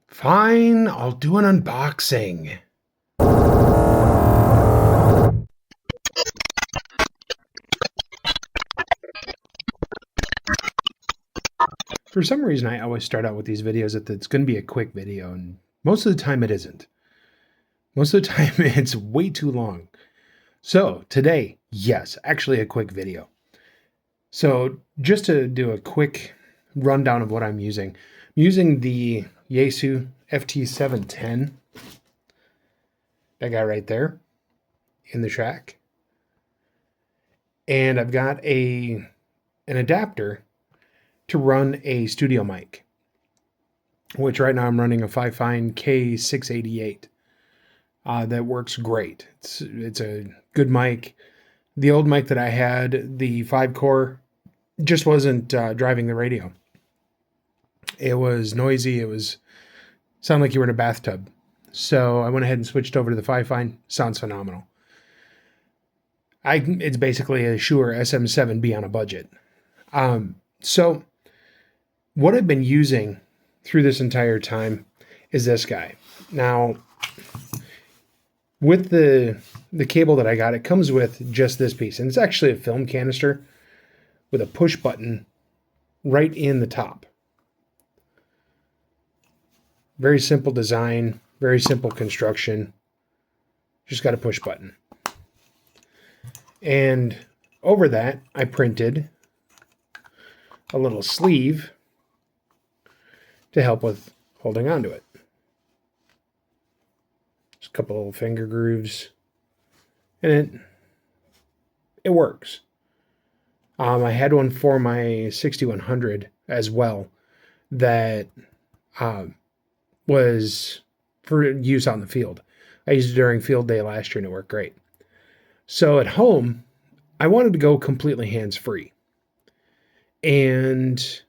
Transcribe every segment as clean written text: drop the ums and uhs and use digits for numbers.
Fine, I'll do an unboxing. For some reason, I always start out with these videos that it's going to be a quick video, and most of the time it isn't. Most of the time it's way too long. So today, yes, actually a quick video. So just to do a quick rundown of what I'm using the Yaesu FT710, that guy right there in the shack. And I've got an adapter to run a studio mic, which right now I'm running a Feng K688. That works great. It's a good mic. The old mic that I had, the 5-core, just wasn't driving the radio. It was noisy. It was sounded like you were in a bathtub. So I went ahead and switched over to the Feng. Sounds phenomenal. It's basically a Shure SM7B on a budget. So what I've been using through this entire time is this guy. Now, with the cable that I got, it comes with just this piece. And it's actually a film canister with a push button right in the top. Very simple design, very simple construction. Just got a push button. And over that, I printed a little sleeve to help with holding onto it. Just a couple little finger grooves, and it works. I had one for my 6100 as well that was for use out in the field. I used it during field day last year and it worked great. So at home, I wanted to go completely hands-free. And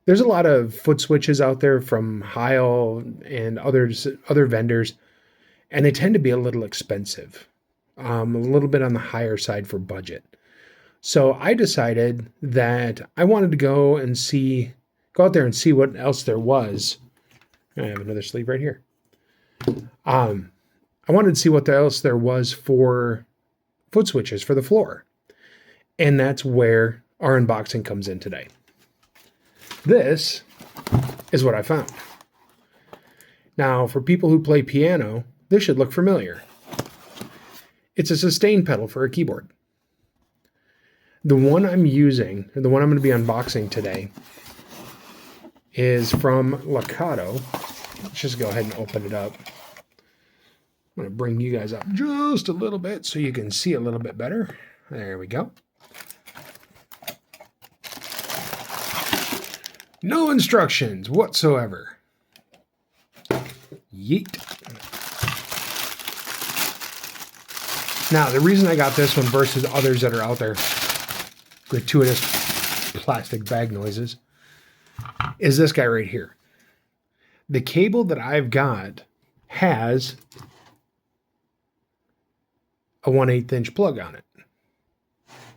there's a lot of foot switches out there from Heil and other vendors, and they tend to be a little expensive, a little bit on the higher side for budget. So I decided that I wanted to go out there and see what else there was. I have another sleeve right here. I wanted to see what else there was for foot switches for the floor. And that's where our unboxing comes in today. This is what I found. Now, for people who play piano, this should look familiar. It's a sustain pedal for a keyboard. The one I'm using, or the one I'm going to be unboxing today, is from Lakato. Let's just go ahead and open it up. I'm going to bring you guys up just a little bit so you can see a little bit better. There we go. No instructions whatsoever. Yeet. Now, the reason I got this one versus others that are out there, gratuitous plastic bag noises, is this guy right here. The cable that I've got has a 1/8 inch plug on it.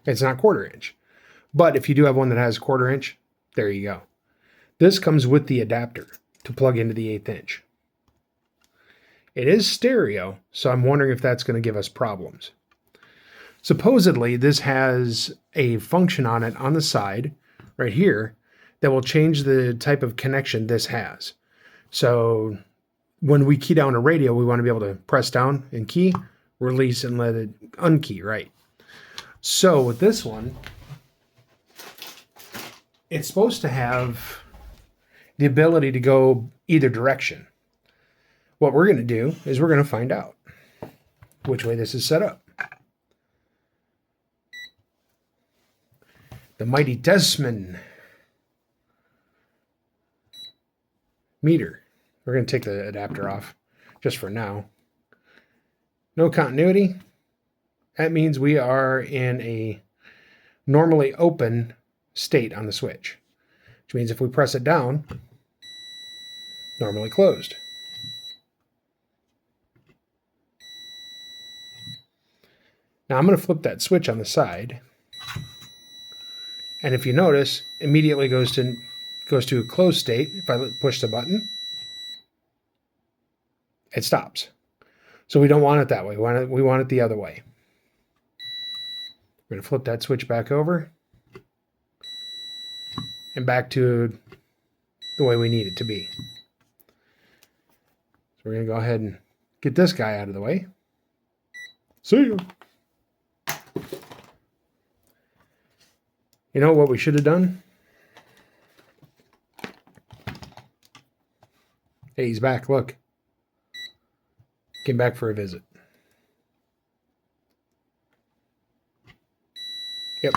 It's not 1/4 inch. But if you do have one that has 1/4 inch, there you go. This comes with the adapter to plug into the 1/8 inch. It is stereo, so I'm wondering if that's going to give us problems. Supposedly, this has a function on it on the side, right here, that will change the type of connection this has. So when we key down a radio, we want to be able to press down and key, release, and let it unkey, right? So with this one, it's supposed to have the ability to go either direction. What we're going to do is we're going to find out which way this is set up. The mighty Desmond meter. We're going to take the adapter off just for now. No continuity. That means we are in a normally open state on the switch, which means if we press it down, normally closed. Now I'm going to flip that switch on the side, and if you notice, immediately goes to goes to a closed state. If I push the button, it stops. So we don't want it that way. We want it the other way. We're going to flip that switch back over and back to the way we need it to be. So we're going to go ahead and get this guy out of the way. See you. You know what we should have done? Hey, he's back. Look. Came back for a visit. Yep.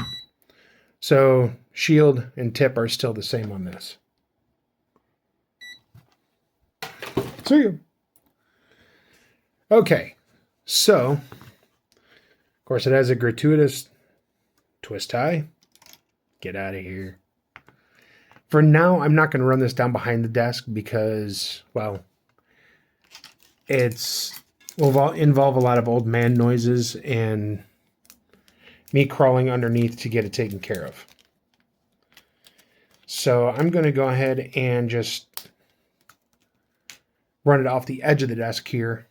So shield and tip are still the same on this. See you. Okay. So, of course, it has a gratuitous twist tie. Get out of here. For now, I'm not going to run this down behind the desk because, well, will involve a lot of old man noises and me crawling underneath to get it taken care of. So I'm going to go ahead and just run it off the edge of the desk here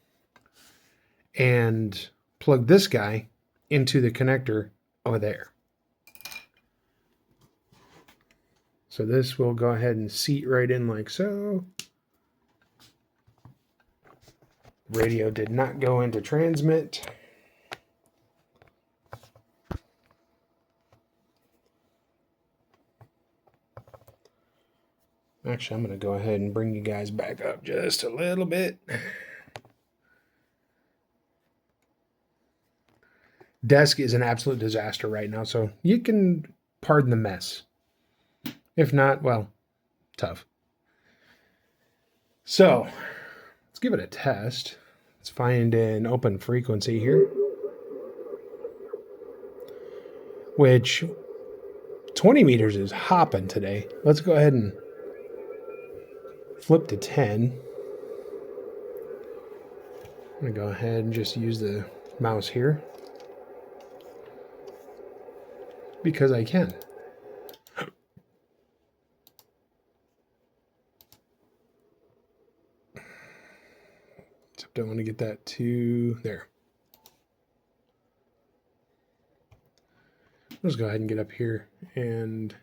and plug this guy into the connector over there. So this will go ahead and seat right in like so. Radio did not go into transmit. Actually, I'm going to go ahead and bring you guys back up just a little bit. Desk is an absolute disaster right now, so you can pardon the mess. If not, well, tough. So, let's give it a test. Let's find an open frequency here. Which, 20 meters is hopping today. Let's go ahead and flip to 10. I'm going to go ahead and just use the mouse here. Because I can. Except I want to get that to there. Let's go ahead and get up here and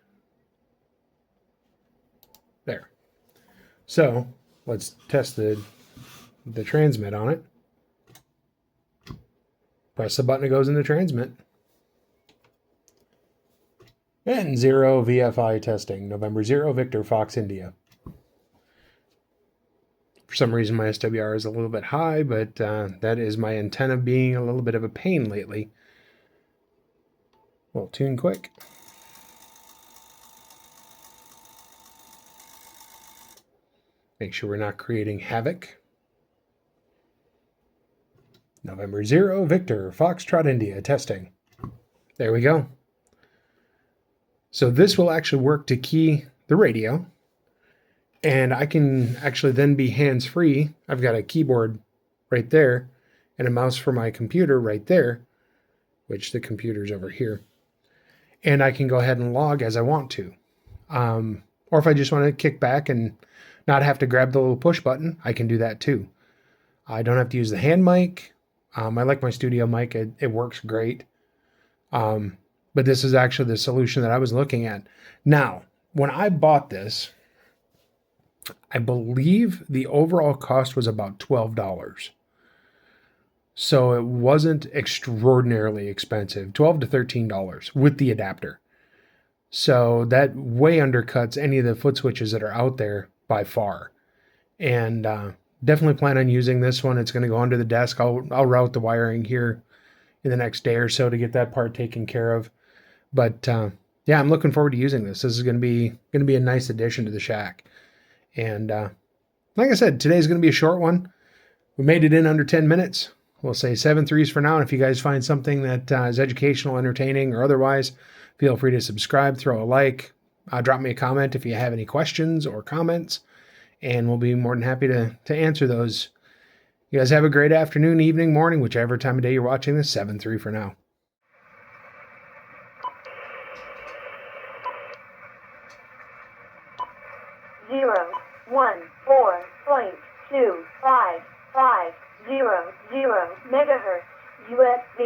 there. So let's test the transmit on it. Press the button, it goes into transmit. And 0 VFI testing, November 0, Victor, Fox, India. For some reason, my SWR is a little bit high, but that is my antenna being a little bit of a pain lately. Well, tune quick. Make sure we're not creating havoc. November 0, Victor, Foxtrot, India, testing. There we go. So this will actually work to key the radio. And I can actually then be hands-free. I've got a keyboard right there and a mouse for my computer right there, which the computer's over here. And I can go ahead and log as I want to. Or if I just want to kick back and not have to grab the little push button, I can do that too. I don't have to use the hand mic. I like my studio mic. It works great. But this is actually the solution that I was looking at. Now, when I bought this, I believe the overall cost was about $12. So it wasn't extraordinarily expensive, $12 to $13 with the adapter. So that way undercuts any of the foot switches that are out there by far. And definitely plan on using this one. It's going to go under the desk. I'll route the wiring here in the next day or so to get that part taken care of. But yeah, I'm looking forward to using this. This is going to be a nice addition to the shack. And like I said, today's going to be a short one. We made it in under 10 minutes. We'll say 7 threes for now. And if you guys find something that is educational, entertaining, or otherwise, feel free to subscribe, throw a like, drop me a comment if you have any questions or comments, and we'll be more than happy to answer those. You guys have a great afternoon, evening, morning, whichever time of day you're watching this. 7-3 for now. 1.25550 megahertz USB